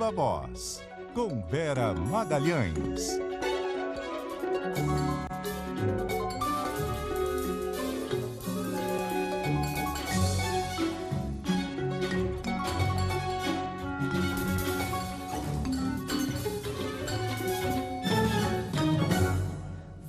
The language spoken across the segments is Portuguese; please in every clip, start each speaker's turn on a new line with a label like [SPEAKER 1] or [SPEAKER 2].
[SPEAKER 1] Viva Voz, com Vera Magalhães.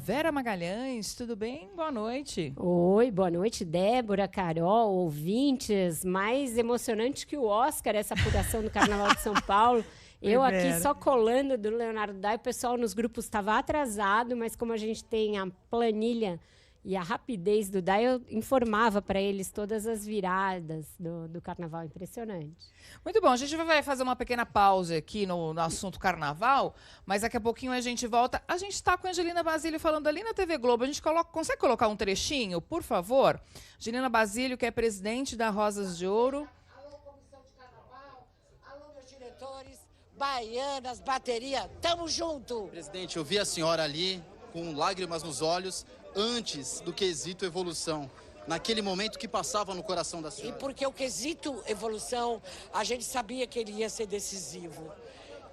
[SPEAKER 2] Vera Magalhães, tudo bem? Boa noite.
[SPEAKER 3] Oi, boa noite, Débora, Carol, ouvintes. Mais emocionante que o Oscar, essa apuração do Carnaval de São Paulo. Eu aqui só colando do Leonardo Dai, o pessoal nos grupos estava atrasado, mas como a gente tem a planilha e a rapidez do Dai, eu informava para eles todas as viradas do Carnaval. Impressionante.
[SPEAKER 2] Muito bom, a gente vai fazer uma pequena pausa aqui no assunto Carnaval, mas daqui a pouquinho a gente volta. A gente está com a Angelina Basílio falando ali na TV Globo. A gente consegue colocar um trechinho, por favor? Angelina Basílio, que é presidente da Rosas de Ouro.
[SPEAKER 4] Alô, comissão de Carnaval. Alô, meus diretores, baianas, bateria, tamo junto!
[SPEAKER 5] Presidente, eu vi a senhora ali com lágrimas nos olhos antes do quesito evolução. Naquele momento que passava no coração da senhora.
[SPEAKER 4] E porque o quesito evolução, a gente sabia que ele ia ser decisivo.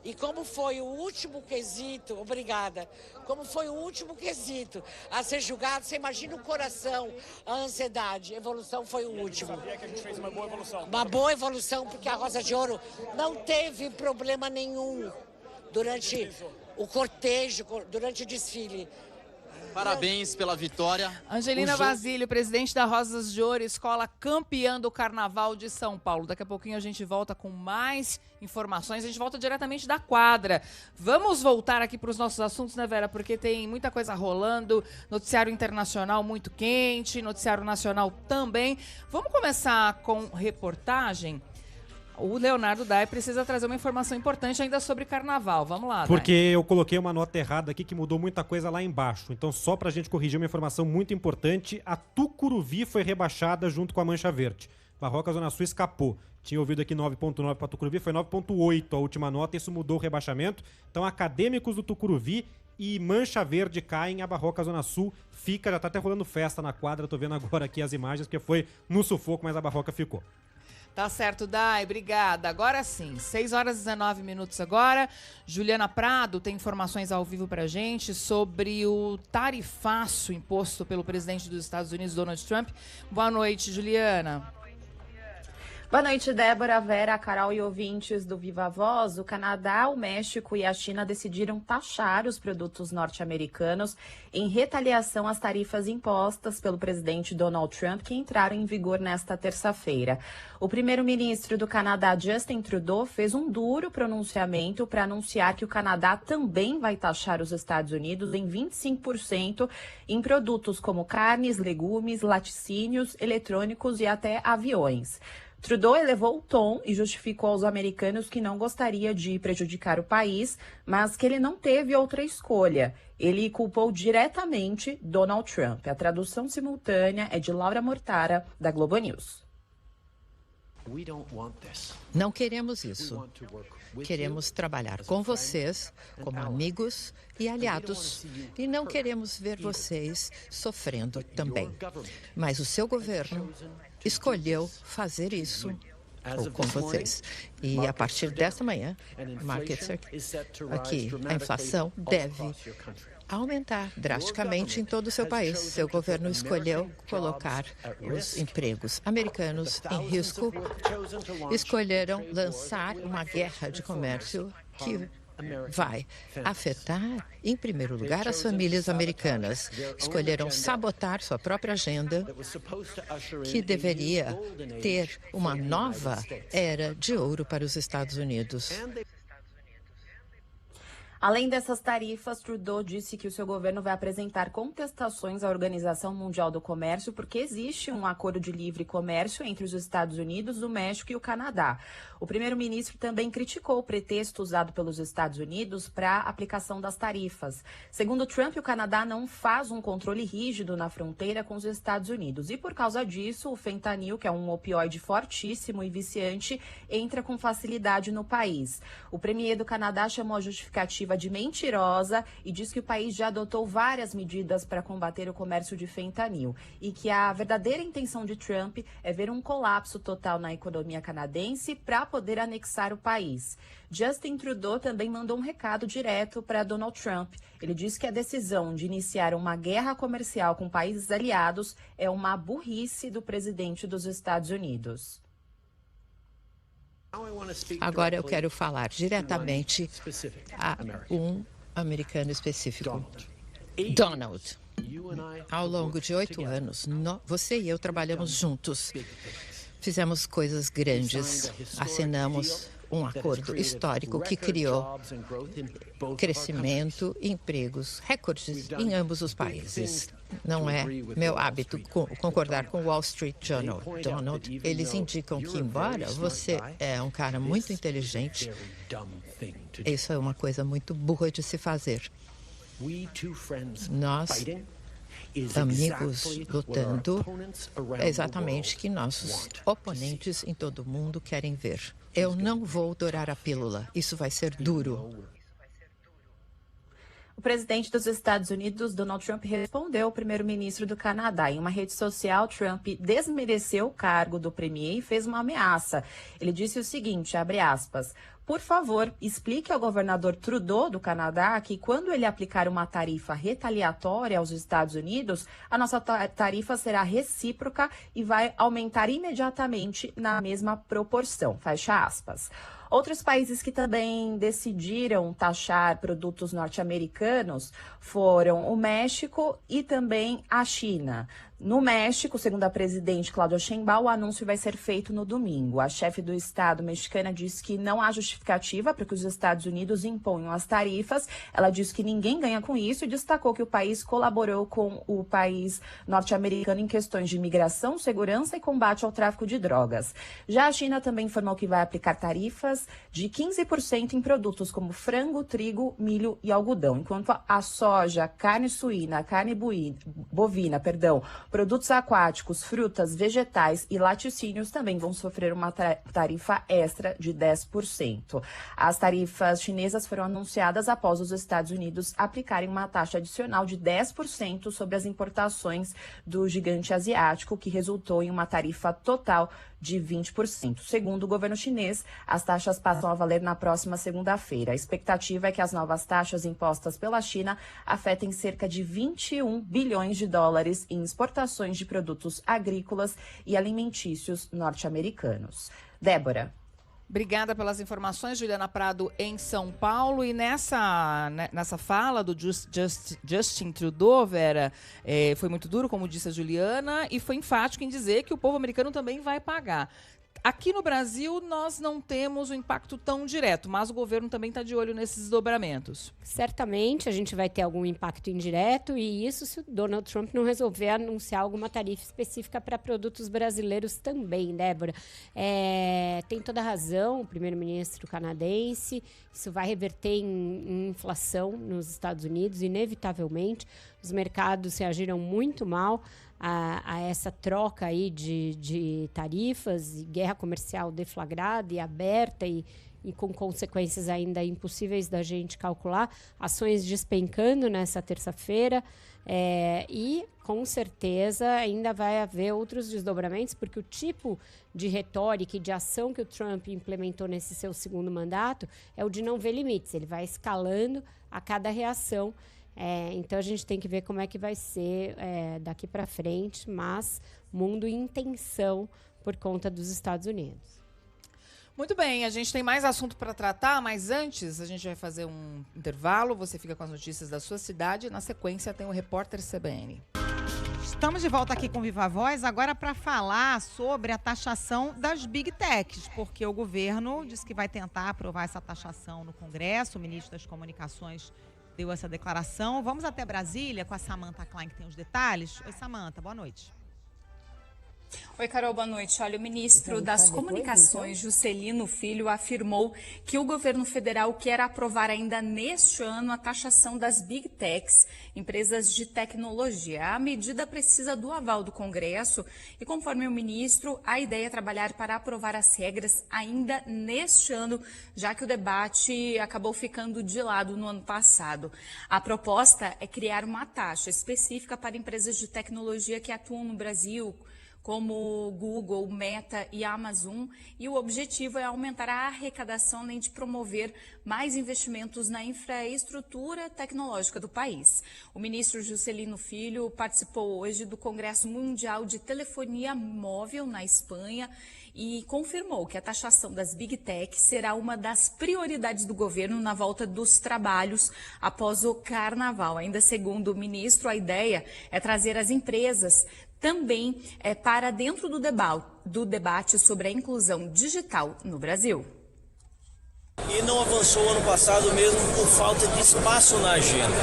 [SPEAKER 4] E como foi o último quesito, obrigada, como foi o último quesito a ser julgado, você imagina o coração, a ansiedade, evolução foi o último.
[SPEAKER 6] Sabia que a gente fez uma boa evolução.
[SPEAKER 4] Uma boa evolução, porque a Rosa de Ouro não teve problema nenhum durante o cortejo, durante o desfile.
[SPEAKER 5] Parabéns pela vitória.
[SPEAKER 2] Angelina Basílio, presidente da Rosas de Ouro, escola campeã do Carnaval de São Paulo. Daqui a pouquinho a gente volta com mais informações. A gente volta diretamente da quadra. Vamos voltar aqui para os nossos assuntos, né, Vera? Porque tem muita coisa rolando. Noticiário internacional muito quente, noticiário nacional também. Vamos começar com reportagem. O Leonardo Dai precisa trazer uma informação importante ainda sobre Carnaval. Vamos lá, Dai.
[SPEAKER 7] Porque eu coloquei uma nota errada aqui que mudou muita coisa lá embaixo. Então, só pra gente corrigir uma informação muito importante, a Tucuruvi foi rebaixada junto com a Mancha Verde. Barroca Zona Sul escapou. Tinha ouvido aqui 9.9 para Tucuruvi, foi 9.8 a última nota, isso mudou o rebaixamento. Então, Acadêmicos do Tucuruvi e Mancha Verde caem, a Barroca Zona Sul fica, já tá até rolando festa na quadra, tô vendo agora aqui as imagens, porque foi no sufoco, mas a Barroca ficou.
[SPEAKER 2] Tá certo, Dai, obrigada. Agora sim, 6 horas e 19 minutos agora. Juliana Prado tem informações ao vivo pra gente sobre o tarifaço imposto pelo presidente dos Estados Unidos, Donald Trump. Boa noite, Juliana.
[SPEAKER 8] Boa noite, Débora, Vera, Carol e ouvintes do Viva Voz. O Canadá, o México e a China decidiram taxar os produtos norte-americanos em retaliação às tarifas impostas pelo presidente Donald Trump, que entraram em vigor nesta terça-feira. O primeiro-ministro do Canadá, Justin Trudeau, fez um duro pronunciamento para anunciar que o Canadá também vai taxar os Estados Unidos em 25% em produtos como carnes, legumes, laticínios, eletrônicos e até aviões. Trudeau elevou o tom e justificou aos americanos que não gostaria de prejudicar o país, mas que ele não teve outra escolha. Ele culpou diretamente Donald Trump. A tradução simultânea é de Laura Mortara, da Globo News.
[SPEAKER 9] Não queremos isso. Queremos trabalhar com vocês como amigos e aliados e não queremos ver vocês sofrendo também. Mas o seu governo escolheu fazer isso com vocês. E a partir desta manhã, aqui a inflação deve aumentar drasticamente em todo o seu país. Seu governo escolheu colocar os empregos americanos em risco. Escolheram lançar uma guerra de comércio que vai afetar, em primeiro lugar, as famílias americanas. Escolheram sabotar sua própria agenda, que deveria ter uma nova era de ouro para os Estados Unidos.
[SPEAKER 8] Além dessas tarifas, Trudeau disse que o seu governo vai apresentar contestações à Organização Mundial do Comércio porque existe um acordo de livre comércio entre os Estados Unidos, o México e o Canadá. O primeiro-ministro também criticou o pretexto usado pelos Estados Unidos para a aplicação das tarifas. Segundo Trump, o Canadá não faz um controle rígido na fronteira com os Estados Unidos e, por causa disso, o fentanil, que é um opioide fortíssimo e viciante, entra com facilidade no país. O premier do Canadá chamou a justificativa qualificativa de mentirosa e diz que o país já adotou várias medidas para combater o comércio de fentanil e que a verdadeira intenção de Trump é ver um colapso total na economia canadense para poder anexar o país. Justin Trudeau também mandou um recado direto para Donald Trump. Ele disse que a decisão de iniciar uma guerra comercial com países aliados é uma burrice do presidente dos Estados Unidos.
[SPEAKER 9] Agora eu quero falar diretamente a um americano específico. Donald. Ao longo de 8 anos, você e eu trabalhamos juntos. Fizemos coisas grandes, assinamos um acordo histórico que criou crescimento e empregos recordes em ambos os países. Não é meu hábito concordar com o Wall Street Journal. Donald, eles indicam que, embora você é um cara muito inteligente, isso é uma coisa muito burra de se fazer. Nós, amigos lutando, é exatamente o que nossos oponentes em todo o mundo querem ver. Eu não vou dourar a pílula. Isso vai ser duro.
[SPEAKER 8] O presidente dos Estados Unidos, Donald Trump, respondeu ao primeiro-ministro do Canadá. Em uma rede social, Trump desmereceu o cargo do premier e fez uma ameaça. Ele disse o seguinte, abre aspas, por favor, explique ao governador Trudeau do Canadá que quando ele aplicar uma tarifa retaliatória aos Estados Unidos, a nossa tarifa será recíproca e vai aumentar imediatamente na mesma proporção. Fecha aspas. Outros países que também decidiram taxar produtos norte-americanos foram o México e também a China. No México, segundo a presidente Claudia Sheinbaum, o anúncio vai ser feito no domingo. A chefe do Estado mexicana disse que não há justificativa para que os Estados Unidos imponham as tarifas. Ela disse que ninguém ganha com isso e destacou que o país colaborou com o país norte-americano em questões de imigração, segurança e combate ao tráfico de drogas. Já a China também informou que vai aplicar tarifas de 15% em produtos como frango, trigo, milho e algodão, enquanto a soja, carne suína, carne bovina, produtos aquáticos, frutas, vegetais e laticínios também vão sofrer uma tarifa extra de 10%. As tarifas chinesas foram anunciadas após os Estados Unidos aplicarem uma taxa adicional de 10% sobre as importações do gigante asiático, que resultou em uma tarifa total de 20%. Segundo o governo chinês, as taxas passam a valer na próxima segunda-feira. A expectativa é que as novas taxas impostas pela China afetem cerca de 21 bilhões de dólares em exportações de produtos agrícolas e alimentícios norte-americanos. Débora.
[SPEAKER 2] Obrigada pelas informações, Juliana Prado, em São Paulo. E nessa fala do Justin Trudeau, Vera, foi muito duro, como disse a Juliana, e foi enfático em dizer que o povo americano também vai pagar. Aqui no Brasil, nós não temos um impacto tão direto, mas o governo também está de olho nesses desdobramentos.
[SPEAKER 3] Certamente a gente vai ter algum impacto indireto, e isso se o Donald Trump não resolver anunciar alguma tarifa específica para produtos brasileiros também, Débora. Tem toda a razão o primeiro-ministro canadense, isso vai reverter em inflação nos Estados Unidos, inevitavelmente. Os mercados reagiram muito mal a essa troca aí de tarifas e guerra comercial deflagrada e aberta e com consequências ainda impossíveis da gente calcular, ações despencando nessa terça-feira e com certeza ainda vai haver outros desdobramentos, porque o tipo de retórica e de ação que o Trump implementou nesse seu segundo mandato é o de não ver limites, ele vai escalando a cada reação. Então a gente tem que ver como é que vai ser daqui para frente, mas mundo em tensão por conta dos Estados Unidos.
[SPEAKER 2] Muito bem, a gente tem mais assunto para tratar, mas antes a gente vai fazer um intervalo. Você fica com as notícias da sua cidade e na sequência tem o Repórter CBN.
[SPEAKER 6] Estamos de volta aqui com Viva Voz, agora para falar sobre a taxação das Big Techs, porque o governo disse que vai tentar aprovar essa taxação no Congresso. O ministro das Comunicações deu essa declaração. Vamos até Brasília com a Samantha Klein, que tem os detalhes. Oi, Samantha, boa noite.
[SPEAKER 10] Oi, Carol, boa noite. Olha, o ministro das Comunicações, Juscelino Filho, afirmou que o governo federal quer aprovar ainda neste ano a taxação das Big Techs, empresas de tecnologia. A medida precisa do aval do Congresso e, conforme o ministro, a ideia é trabalhar para aprovar as regras ainda neste ano, já que o debate acabou ficando de lado no ano passado. A proposta é criar uma taxa específica para empresas de tecnologia que atuam no Brasil, como Google, Meta e Amazon, e o objetivo é aumentar a arrecadação além de promover mais investimentos na infraestrutura tecnológica do país. O ministro Juscelino Filho participou hoje do Congresso Mundial de Telefonia Móvel na Espanha e confirmou que a taxação das Big Tech será uma das prioridades do governo na volta dos trabalhos após o Carnaval. Ainda segundo o ministro, a ideia é trazer as empresas também para dentro do debate sobre a inclusão digital no Brasil.
[SPEAKER 11] E não avançou ano passado mesmo por falta de espaço na agenda.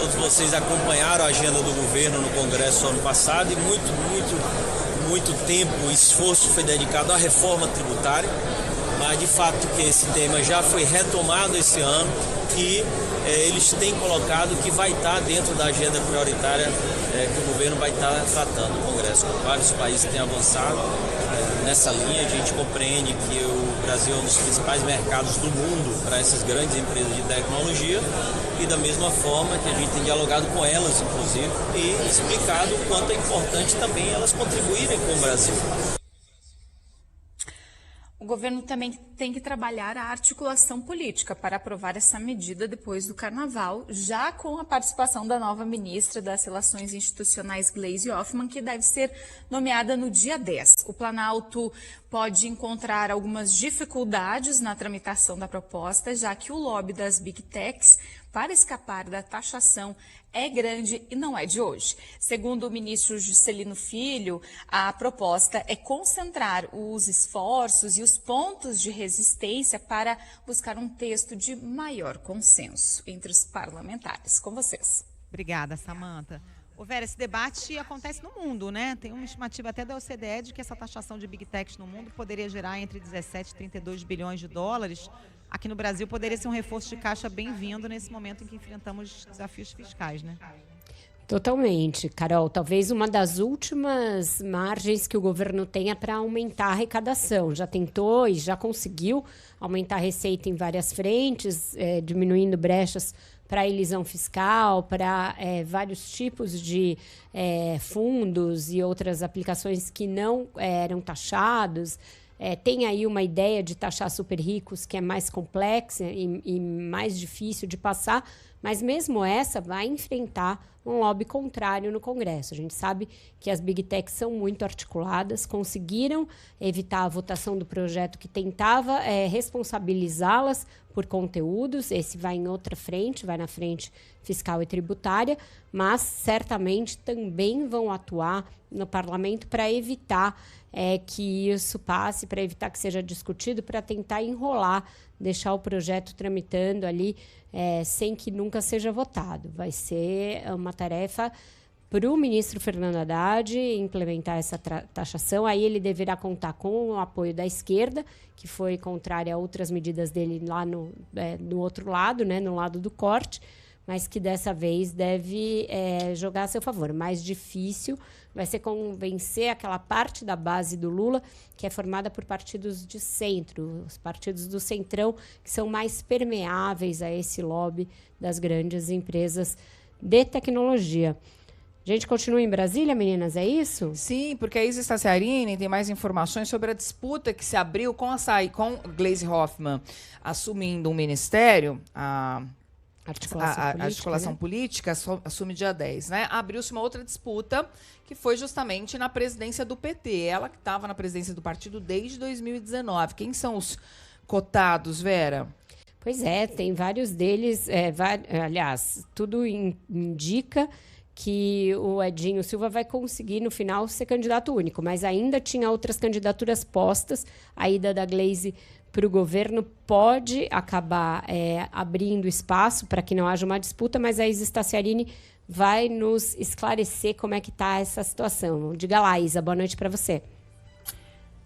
[SPEAKER 11] Todos vocês acompanharam a agenda do governo no Congresso ano passado e muito tempo e esforço foi dedicado à reforma tributária, mas de fato que esse tema já foi retomado esse ano e eles têm colocado que vai estar dentro da agenda prioritária que o governo vai estar tratando no Congresso. Vários países têm avançado nessa linha. A gente compreende que o Brasil é um dos principais mercados do mundo para essas grandes empresas de tecnologia e da mesma forma que a gente tem dialogado com elas, inclusive, e explicado o quanto é importante também elas contribuírem com o Brasil.
[SPEAKER 10] O governo também tem que trabalhar a articulação política para aprovar essa medida depois do Carnaval, já com a participação da nova ministra das Relações Institucionais, Gleisi Hoffmann, que deve ser nomeada no dia 10. O Planalto pode encontrar algumas dificuldades na tramitação da proposta, já que o lobby das Big Techs para escapar da taxação é grande e não é de hoje. Segundo o ministro Juscelino Filho, a proposta é concentrar os esforços e os pontos de resistência para buscar um texto de maior consenso entre os parlamentares. Com vocês.
[SPEAKER 6] Obrigada, Samantha. Ô Vera, esse debate acontece no mundo, né? Tem uma estimativa até da OCDE de que essa taxação de Big Techs no mundo poderia gerar entre 17 e 32 bilhões de dólares. Aqui no Brasil poderia ser um reforço de caixa bem-vindo nesse momento em que enfrentamos desafios fiscais, né?
[SPEAKER 3] Totalmente, Carol. Talvez uma das últimas margens que o governo tenha para aumentar a arrecadação. Já tentou e já conseguiu aumentar a receita em várias frentes, diminuindo brechas para elisão fiscal, para vários tipos de fundos e outras aplicações que não eram taxados. Tem aí uma ideia de taxar super ricos que é mais complexa e mais difícil de passar, mas mesmo essa vai enfrentar um lobby contrário no Congresso. A gente sabe que as Big Techs são muito articuladas, conseguiram evitar a votação do projeto que tentava responsabilizá-las por conteúdos. Esse vai em outra frente, vai na frente fiscal e tributária, mas certamente também vão atuar no parlamento para evitar que isso passe, para evitar que seja discutido, para tentar enrolar, deixar o projeto tramitando ali sem que nunca seja votado. Vai ser uma tarefa para o ministro Fernando Haddad implementar essa taxação. Aí ele deverá contar com o apoio da esquerda, que foi contrária a outras medidas dele lá no outro lado, né, no lado do corte, mas que dessa vez deve jogar a seu favor. Mais difícil vai ser convencer aquela parte da base do Lula que é formada por partidos de centro, os partidos do centrão, que são mais permeáveis a esse lobby das grandes empresas de tecnologia. A gente continua em Brasília, meninas, é isso?
[SPEAKER 2] Sim, porque a Isa Staciarini tem mais informações sobre a disputa que se abriu com Gleisi Hoffmann assumindo um ministério. A articulação política assume dia 10, né? Abriu-se uma outra disputa que foi justamente na presidência do PT. Ela que estava na presidência do partido desde 2019. Quem são os cotados, Vera?
[SPEAKER 3] Pois tem vários deles. Aliás, tudo indica que o Edinho Silva vai conseguir, no final, ser candidato único. Mas ainda tinha outras candidaturas postas. A ida da Gleisi para o governo pode acabar abrindo espaço para que não haja uma disputa, mas a Isa Staciarini vai nos esclarecer como é que está essa situação. Diga lá, Isa, boa noite para você.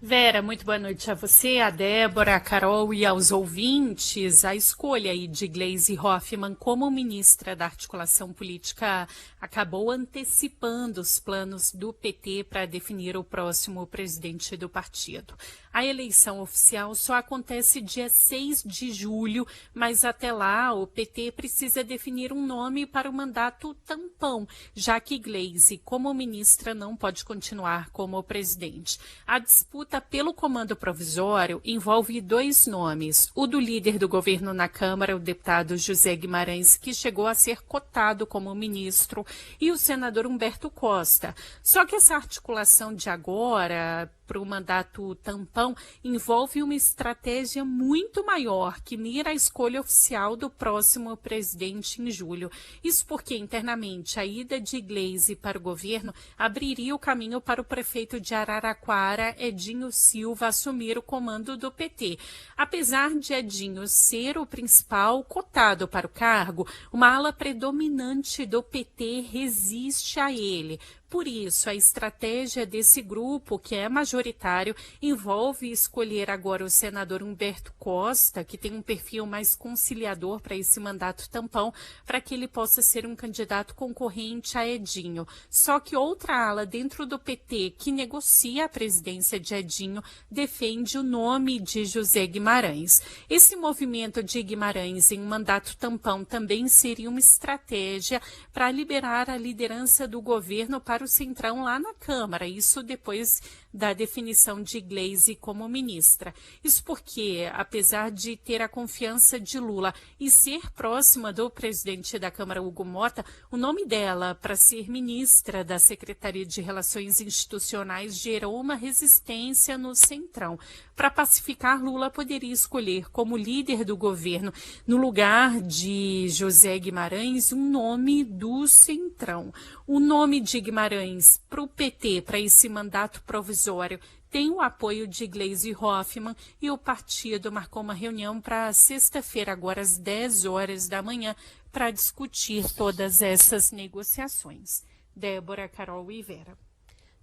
[SPEAKER 12] Vera, muito boa noite a você, a Débora, a Carol e aos ouvintes. A escolha aí de Gleisi Hoffmann como ministra da Articulação Política acabou antecipando os planos do PT para definir o próximo presidente do partido. A eleição oficial só acontece dia 6 de julho, mas até lá o PT precisa definir um nome para o mandato tampão, já que Gleisi, como ministra, não pode continuar como presidente. A disputa pelo comando provisório envolve 2 nomes. O do líder do governo na Câmara, o deputado José Guimarães, que chegou a ser cotado como ministro, e o senador Humberto Costa. Só que essa articulação de agora para o mandato tampão envolve uma estratégia muito maior que mira a escolha oficial do próximo presidente em julho. Isso porque, internamente, a ida de Gleisi para o governo abriria o caminho para o prefeito de Araraquara, Edinho Silva, assumir o comando do PT. Apesar de Edinho ser o principal cotado para o cargo, uma ala predominante do PT resiste a ele. Por isso, a estratégia desse grupo, que é majoritário, envolve escolher agora o senador Humberto Costa, que tem um perfil mais conciliador para esse mandato tampão, para que ele possa ser um candidato concorrente a Edinho. Só que outra ala dentro do PT, que negocia a presidência de Edinho, defende o nome de José Guimarães. Esse movimento de Guimarães em um mandato tampão também seria uma estratégia para liberar a liderança do governo para o Centrão lá na Câmara, isso depois da definição de Gleisi como ministra. Isso porque, apesar de ter a confiança de Lula e ser próxima do presidente da Câmara, Hugo Mota, o nome dela para ser ministra da Secretaria de Relações Institucionais gerou uma resistência no Centrão. Para pacificar, Lula poderia escolher como líder do governo, no lugar de José Guimarães, um nome do Centrão. O nome de Guimarães para o PT, para esse mandato provisório, tem o apoio de Gleisi Hoffmann e o partido marcou uma reunião para sexta-feira, agora às 10 horas da manhã, para discutir todas essas negociações. Débora, Carol e Vera.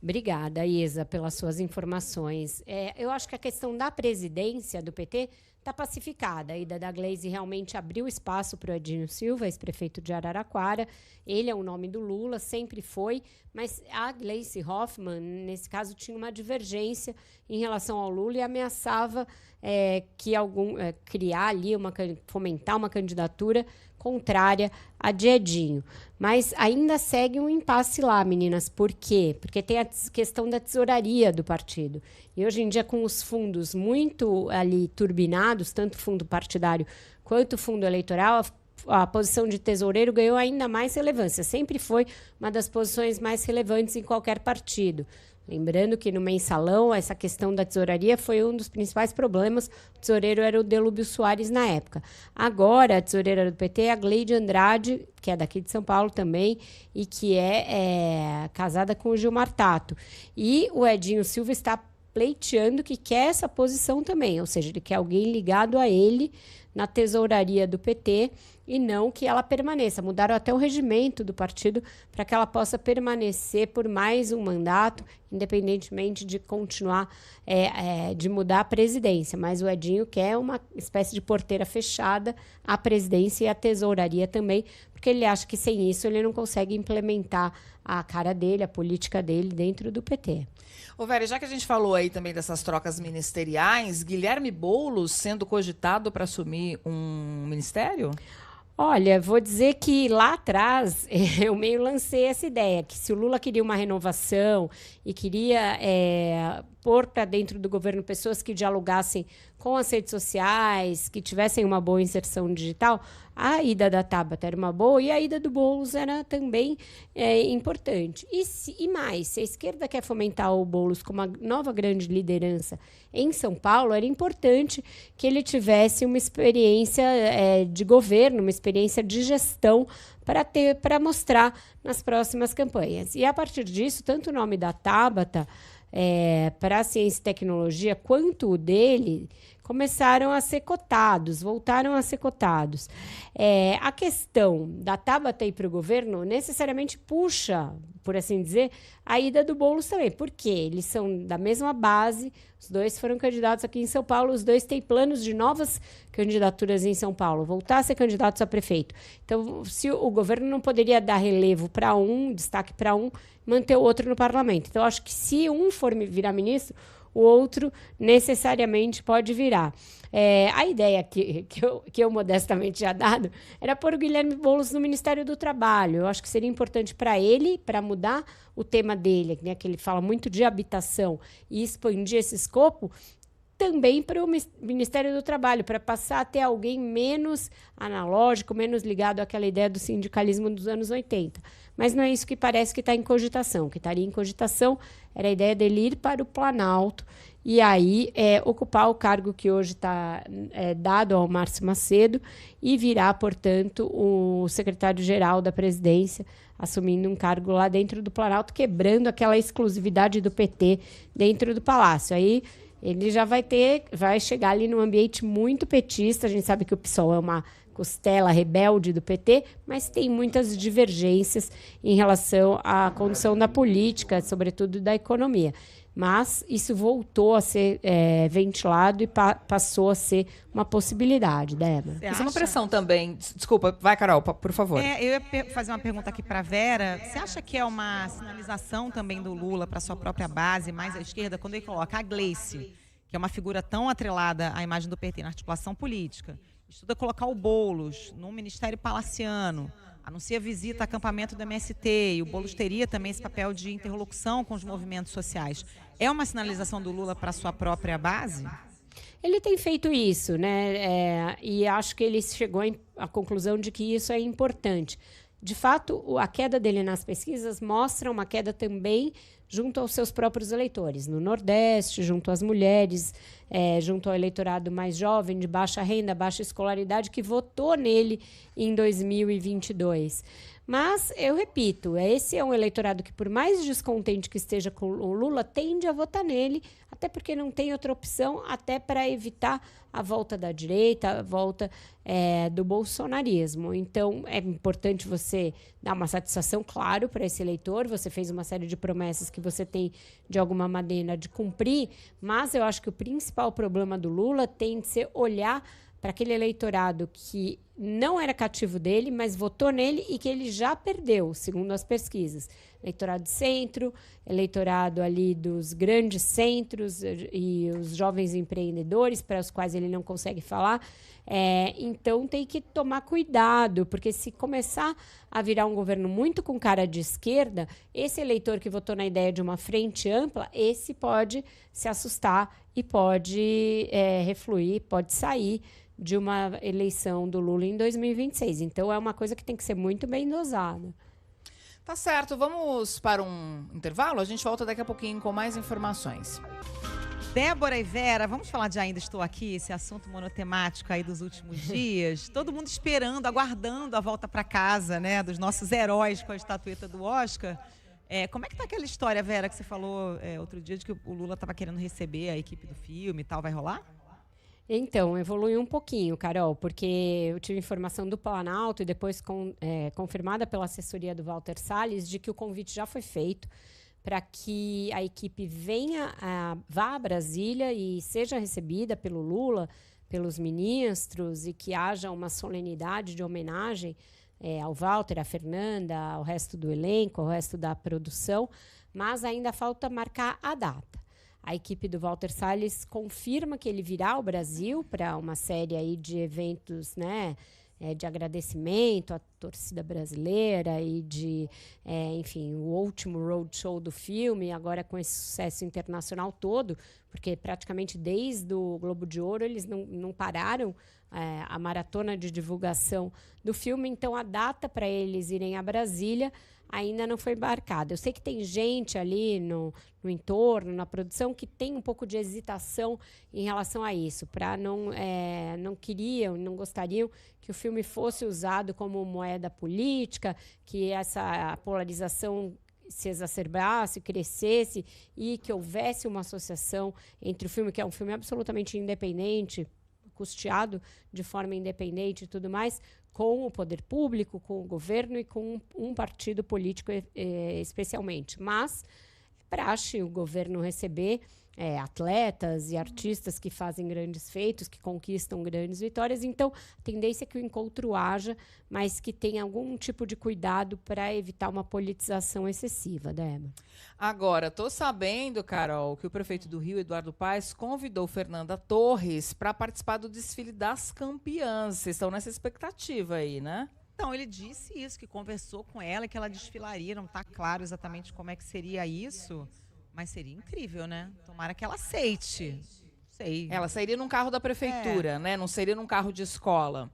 [SPEAKER 3] Obrigada, Isa, pelas suas informações. Eu acho que a questão da presidência do PT está pacificada. A ida da Gleisi realmente abriu espaço para o Edinho Silva, ex-prefeito de Araraquara. Ele é o nome do Lula, sempre foi, mas a Gleisi Hoffmann, nesse caso, tinha uma divergência em relação ao Lula e ameaçava criar ali, fomentar uma candidatura contrária a de Edinho. Mas ainda segue um impasse lá, meninas. Por quê? Porque tem a questão da tesouraria do partido. E hoje em dia, com os fundos muito ali turbinados, tanto fundo partidário quanto fundo eleitoral, a posição de tesoureiro ganhou ainda mais relevância. Sempre foi uma das posições mais relevantes em qualquer partido. Lembrando que no mensalão, essa questão da tesouraria foi um dos principais problemas. O tesoureiro era o Delúbio Soares na época. Agora, a tesoureira do PT é a Gleide Andrade, que é daqui de São Paulo também, e que é casada com o Gilmar Tato. E o Edinho Silva está pleiteando que quer essa posição também, ou seja, ele quer alguém ligado a ele na tesouraria do PT e não que ela permaneça. Mudaram até o regimento do partido para que ela possa permanecer por mais um mandato, independentemente de continuar, de mudar a presidência. Mas o Edinho quer uma espécie de porteira fechada à presidência e à tesouraria também, porque ele acha que sem isso ele não consegue implementar a cara dele, a política dele dentro do PT.
[SPEAKER 2] Ô, Vera, já que a gente falou aí também dessas trocas ministeriais, Guilherme Boulos sendo cogitado para assumir um ministério?
[SPEAKER 3] Olha, vou dizer que lá atrás eu meio lancei essa ideia, que se o Lula queria uma renovação e queria pôr para dentro do governo pessoas que dialogassem com as redes sociais, que tivessem uma boa inserção digital, a ida da Tabata era uma boa e a ida do Boulos era também importante. E mais, se a esquerda quer fomentar o Boulos como uma nova grande liderança em São Paulo, era importante que ele tivesse uma experiência de governo, uma experiência de gestão para mostrar nas próximas campanhas. E a partir disso, tanto o nome da Tabata para a ciência e tecnologia, quanto o dele, começaram a ser cotados, voltaram a ser cotados. A questão da Tabata ir para o governo necessariamente puxa, por assim dizer, a ida do Boulos também. Por quê? Eles são da mesma base, os dois foram candidatos aqui em São Paulo, os dois têm planos de novas candidaturas em São Paulo, voltar a ser candidatos a prefeito. Então, se o governo não poderia dar relevo para um, destaque para um, manter o outro no parlamento. Então, acho que se um for virar ministro, o outro necessariamente pode virar. A ideia que eu modestamente já dado era pôr o Guilherme Boulos no Ministério do Trabalho. Eu acho que seria importante para ele, para mudar o tema dele, né, que ele fala muito de habitação, e expandir esse escopo, também para o Ministério do Trabalho, para passar a ter alguém menos analógico, menos ligado àquela ideia do sindicalismo dos anos 80. Mas não é isso que parece que está em cogitação. O que estaria em cogitação era a ideia dele ir para o Planalto e aí ocupar o cargo que hoje está dado ao Márcio Macedo e virar, portanto, o secretário-geral da presidência, assumindo um cargo lá dentro do Planalto, quebrando aquela exclusividade do PT dentro do Palácio. Aí ele já vai chegar ali num ambiente muito petista. A gente sabe que o PSOL é uma costela rebelde do PT, mas tem muitas divergências em relação à condição da política, sobretudo da economia. Mas isso voltou a ser ventilado e passou a ser uma possibilidade, Débora.
[SPEAKER 2] Isso é uma pressão também. Desculpa, vai, Carol, por favor.
[SPEAKER 6] Eu ia fazer uma pergunta aqui para a Vera. Você acha que é uma sinalização também do Lula para sua própria base, mais à esquerda, quando ele coloca a Gleice, que é uma figura tão atrelada à imagem do PT na articulação política, estuda colocar o Boulos no Ministério Palaciano, anuncia visita a acampamento do MST, e o Boulos teria também esse papel de interlocução com os movimentos sociais. É uma sinalização do Lula para a sua própria base?
[SPEAKER 3] Ele tem feito isso, né? E acho que ele chegou à conclusão de que isso é importante. De fato, a queda dele nas pesquisas mostra uma queda também junto aos seus próprios eleitores, no Nordeste, junto às mulheres, junto ao eleitorado mais jovem, de baixa renda, baixa escolaridade, que votou nele em 2022. Mas, eu repito, esse é um eleitorado que, por mais descontente que esteja com o Lula, tende a votar nele, até porque não tem outra opção, até para evitar a volta da direita, a volta do bolsonarismo. Então, é importante você dar uma satisfação, claro, para esse eleitor. Você fez uma série de promessas que você tem, de alguma maneira, de cumprir, mas eu acho que o principal problema do Lula tem de ser olhar para aquele eleitorado que não era cativo dele, mas votou nele e que ele já perdeu, segundo as pesquisas. Eleitorado de centro, eleitorado ali dos grandes centros e os jovens empreendedores, para os quais ele não consegue falar. Então, tem que tomar cuidado, porque se começar a virar um governo muito com cara de esquerda, esse eleitor que votou na ideia de uma frente ampla, esse pode se assustar e pode refluir, pode sair de uma eleição do Lula em 2026. Então, é uma coisa que tem que ser muito bem dosada.
[SPEAKER 2] Tá certo, vamos para um intervalo? A gente volta daqui a pouquinho com mais informações.
[SPEAKER 6] Débora e Vera, vamos falar de Ainda Estou Aqui, esse assunto monotemático aí dos últimos dias. Todo mundo esperando, aguardando a volta para casa, né, dos nossos heróis com a estatueta do Oscar. Como é que tá aquela história, Vera, que você falou outro dia, de que o Lula estava querendo receber a equipe do filme e tal? Vai rolar?
[SPEAKER 3] Então, evoluiu um pouquinho, Carol, porque eu tive informação do Planalto e depois confirmada pela assessoria do Walter Salles de que o convite já foi feito para que a equipe vá a Brasília e seja recebida pelo Lula, pelos ministros, e que haja uma solenidade de homenagem ao Walter, à Fernanda, ao resto do elenco, ao resto da produção, mas ainda falta marcar a data. A equipe do Walter Salles confirma que ele virá ao Brasil para uma série aí de eventos, né, de agradecimento à torcida brasileira e de, enfim, o último roadshow do filme, agora com esse sucesso internacional todo, porque praticamente desde o Globo de Ouro eles não pararam a maratona de divulgação do filme. Então, a data para eles irem a Brasília ainda não foi marcada. Eu sei que tem gente ali no entorno, na produção, que tem um pouco de hesitação em relação a isso, não queriam, não gostariam que o filme fosse usado como moeda política, que essa polarização se exacerbasse, crescesse e que houvesse uma associação entre o filme, que é um filme absolutamente independente, custeado de forma independente e tudo mais, com o poder público, com o governo e com um partido político especialmente. Mas é praxe o governo receber atletas e artistas que fazem grandes feitos, que conquistam grandes vitórias. Então, a tendência é que o encontro haja, mas que tenha algum tipo de cuidado para evitar uma politização excessiva, Débora.
[SPEAKER 2] Agora, tô sabendo, Carol, que o prefeito do Rio, Eduardo Paes, convidou Fernanda Torres para participar do desfile das campeãs. Vocês estão nessa expectativa aí, né?
[SPEAKER 6] Então, ele disse isso, que conversou com ela, que ela desfilaria. Não está claro exatamente como é que seria isso, mas seria incrível, né? Tomara que ela aceite. Sei.
[SPEAKER 2] Ela sairia num carro da prefeitura, né? Não seria num carro de escola.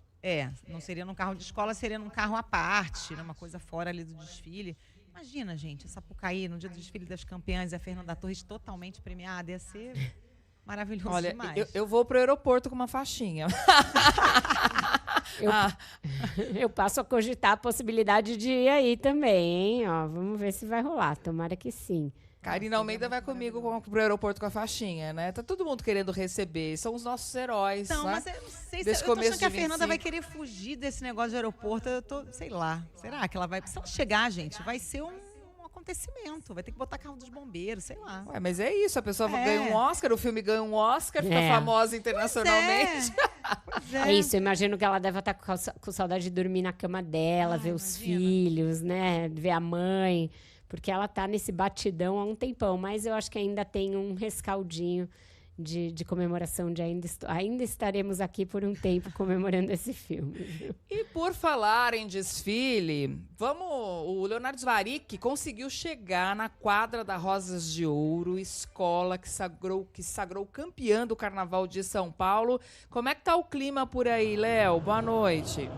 [SPEAKER 6] Não seria num carro de escola, seria num carro à parte, né? Uma coisa fora ali do desfile. Imagina, gente, essa Sapucaí, no dia do desfile das campeãs, e a Fernanda Torres totalmente premiada. Ia ser maravilhoso.
[SPEAKER 2] Olha,
[SPEAKER 6] demais.
[SPEAKER 2] eu vou pro aeroporto com uma faixinha.
[SPEAKER 3] Eu passo a cogitar a possibilidade de ir aí também, hein? Ó, vamos ver se vai rolar. Tomara que sim.
[SPEAKER 2] Karina Almeida vai comigo pro aeroporto com a faixinha, né? Tá todo mundo querendo receber. São os nossos heróis.
[SPEAKER 6] Não,
[SPEAKER 2] né?
[SPEAKER 6] mas eu não sei
[SPEAKER 2] Desse
[SPEAKER 6] se eu tô
[SPEAKER 2] começo
[SPEAKER 6] achando que a
[SPEAKER 2] de
[SPEAKER 6] Fernanda
[SPEAKER 2] 25.
[SPEAKER 6] vai querer fugir desse negócio de aeroporto. Eu tô, sei lá. Será que ela vai. Se ela chegar, gente, vai ser um acontecimento. Vai ter que botar carro dos bombeiros, sei lá.
[SPEAKER 2] Ué, mas é isso, a pessoa ganha um Oscar, o filme ganha um Oscar, fica famosa internacionalmente.
[SPEAKER 3] É isso, eu imagino que ela deve estar com saudade de dormir na cama dela, ver os filhos, né? Ver a mãe. Porque ela tá nesse batidão há um tempão, mas eu acho que ainda tem um rescaldinho de comemoração, de ainda estaremos aqui por um tempo comemorando esse filme.
[SPEAKER 2] E por falar em desfile, o Leonardo Svaric conseguiu chegar na quadra da Rosas de Ouro, escola que sagrou campeã do Carnaval de São Paulo. Como é que tá o clima por aí, Léo? Boa noite.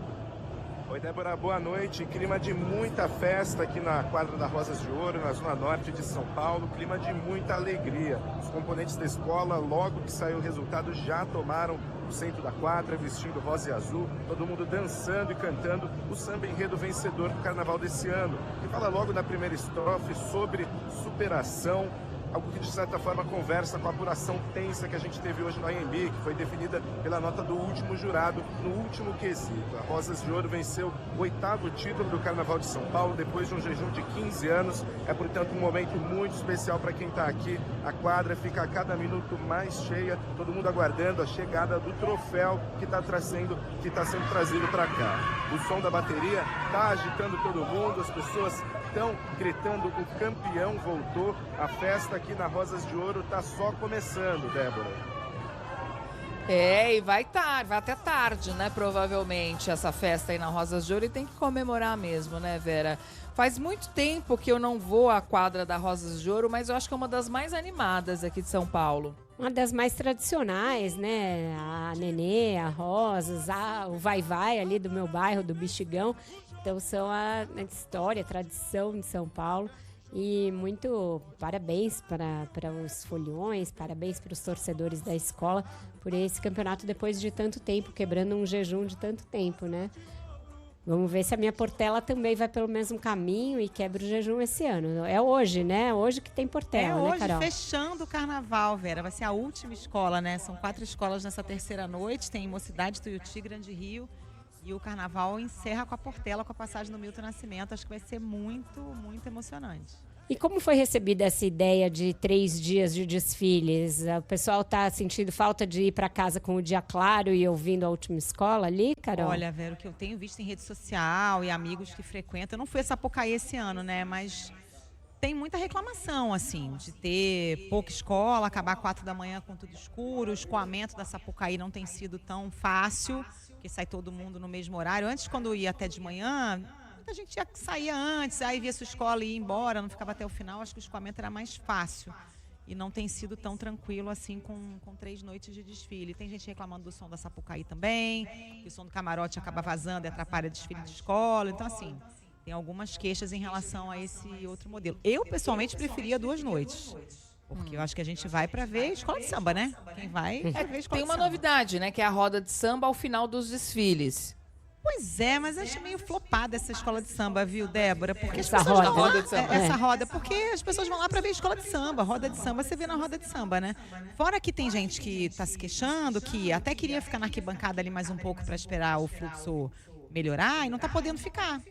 [SPEAKER 13] Oi, Débora, boa noite. Clima de muita festa aqui na quadra da Rosas de Ouro, na zona norte de São Paulo. Clima de muita alegria. Os componentes da escola, logo que saiu o resultado, já tomaram o centro da quadra, vestindo rosa e azul. Todo mundo dançando e cantando o samba enredo vencedor do carnaval desse ano. Que fala logo na primeira estrofe sobre superação, algo que de certa forma conversa com a apuração tensa que a gente teve hoje no AMB, que foi definida pela nota do último jurado no último quesito. A Rosas de Ouro venceu o 8º título do Carnaval de São Paulo depois de um jejum de 15 anos. É, portanto, um momento muito especial para quem está aqui. A quadra fica a cada minuto mais cheia, todo mundo aguardando a chegada do troféu que está sendo trazido para cá. O som da bateria está agitando todo mundo, as pessoas estão gritando, o campeão voltou. A festa aqui na Rosas de Ouro está só começando, Débora.
[SPEAKER 2] E vai até tarde, né? Provavelmente, essa festa aí na Rosas de Ouro, e tem que comemorar mesmo, né, Vera? Faz muito tempo que eu não vou à quadra da Rosas de Ouro, mas eu acho que é uma das mais animadas aqui de São Paulo.
[SPEAKER 3] Uma das mais tradicionais, né? A Nenê, a Rosas, o Vai-Vai ali do meu bairro, do Bexigão. Então são a história, a tradição de São Paulo. E muito parabéns para os foliões, parabéns para os torcedores da escola por esse campeonato depois de tanto tempo, quebrando um jejum de tanto tempo, né? Vamos ver se a minha Portela também vai pelo mesmo caminho e quebra o jejum esse ano. É hoje, né? Hoje que tem Portela, né, Carol?
[SPEAKER 6] Fechando o carnaval, Vera. Vai ser a última escola, né? São 4 escolas nessa terceira noite. Tem Mocidade, Tuiuti, Grande Rio. E o carnaval encerra com a Portela, com a passagem do Milton Nascimento. Acho que vai ser muito, muito emocionante.
[SPEAKER 3] E como foi recebida essa ideia de 3 dias de desfiles? O pessoal está sentindo falta de ir para casa com o dia claro e ouvindo a última escola ali, Carol?
[SPEAKER 6] Olha, Vera, o que eu tenho visto em rede social e amigos que frequentam, eu não fui a Sapucaí esse ano, né? Mas tem muita reclamação, assim, de ter pouca escola, acabar 4 da manhã com tudo escuro. O escoamento da Sapucaí não tem sido tão fácil, porque sai todo mundo no mesmo horário. Antes, quando eu ia até de manhã, muita gente já saía antes, aí via sua escola e ia embora, não ficava até o final. Acho que o escoamento era mais fácil. E não tem sido tão tranquilo assim com 3 noites de desfile. Tem gente reclamando do som da Sapucaí também, que o som do camarote acaba vazando e atrapalha o desfile de escola. Então, assim, tem algumas queixas em relação a esse outro modelo. Eu, pessoalmente, preferia 2 noites. Porque eu acho que a gente vai para ver escola de samba, né? Quem vai ver escola
[SPEAKER 2] Tem
[SPEAKER 6] de
[SPEAKER 2] uma
[SPEAKER 6] samba.
[SPEAKER 2] novidade, né? Que é a roda de samba ao final dos desfiles.
[SPEAKER 6] Pois é, mas acho meio flopada essa escola de samba, viu, Débora? Porque as
[SPEAKER 3] Essa
[SPEAKER 6] pessoas
[SPEAKER 3] roda.
[SPEAKER 6] vão lá,
[SPEAKER 2] Roda de samba.
[SPEAKER 6] essa roda, porque as pessoas vão lá para ver escola de samba. Roda de samba, você vê na roda de samba, né? Fora que tem gente que tá se queixando, que até queria ficar na arquibancada ali mais um pouco para esperar o fluxo melhorar e não tá podendo ficar.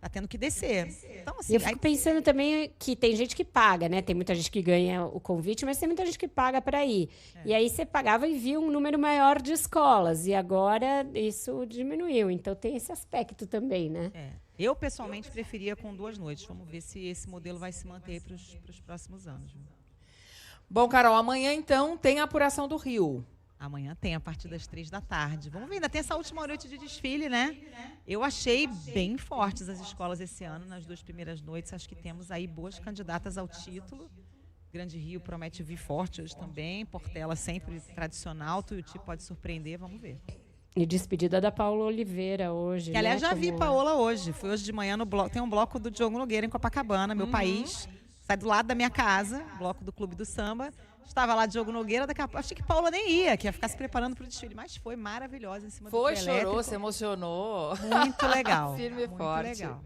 [SPEAKER 6] Tá tendo que descer. Então, assim,
[SPEAKER 3] E eu fico pensando também que tem gente que paga, né? Tem muita gente que ganha o convite, mas tem muita gente que paga para ir. E aí você pagava e via um número maior de escolas. E agora isso diminuiu. Então tem esse aspecto também, né?
[SPEAKER 6] eu pessoalmente preferia com 2 noites. Vamos ver se esse modelo vai se manter para os próximos anos.
[SPEAKER 2] Bom, Carol, amanhã então tem a apuração do Rio.
[SPEAKER 6] Amanhã tem, a partir das 3h. Vamos ver, ainda tem essa última noite de desfile, né? Eu achei bem fortes as escolas esse ano, nas 2 primeiras noites. Acho que temos aí boas candidatas ao título. Grande Rio promete vir forte hoje também. Portela sempre tradicional. Tuiuti pode surpreender, vamos ver.
[SPEAKER 3] E despedida da Paola Oliveira hoje.
[SPEAKER 6] Que, aliás,
[SPEAKER 3] né?
[SPEAKER 6] já vi Paola hoje. Fui hoje de manhã no bloco. Tem um bloco do Diogo Nogueira em Copacabana, meu país. Sai do lado da minha casa, bloco do Clube do Samba. Estava lá Diogo Nogueira, daqui a pouco, achei que Paula nem ia, que ia ficar se preparando para o desfile, mas foi maravilhosa em cima do trio
[SPEAKER 2] Chorou,
[SPEAKER 6] elétrico.
[SPEAKER 2] se emocionou.
[SPEAKER 6] Muito legal.
[SPEAKER 2] Firme e
[SPEAKER 6] muito
[SPEAKER 2] forte.
[SPEAKER 6] legal.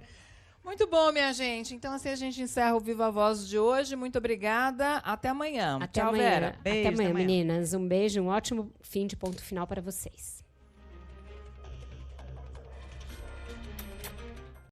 [SPEAKER 2] Muito bom, minha gente. Então, assim a gente encerra o Viva Voz de hoje. Muito obrigada. Até amanhã.
[SPEAKER 3] Até
[SPEAKER 2] Tchau,
[SPEAKER 3] amanhã.
[SPEAKER 2] Vera.
[SPEAKER 3] Até amanhã, meninas. Um beijo, um ótimo fim de ponto final para vocês.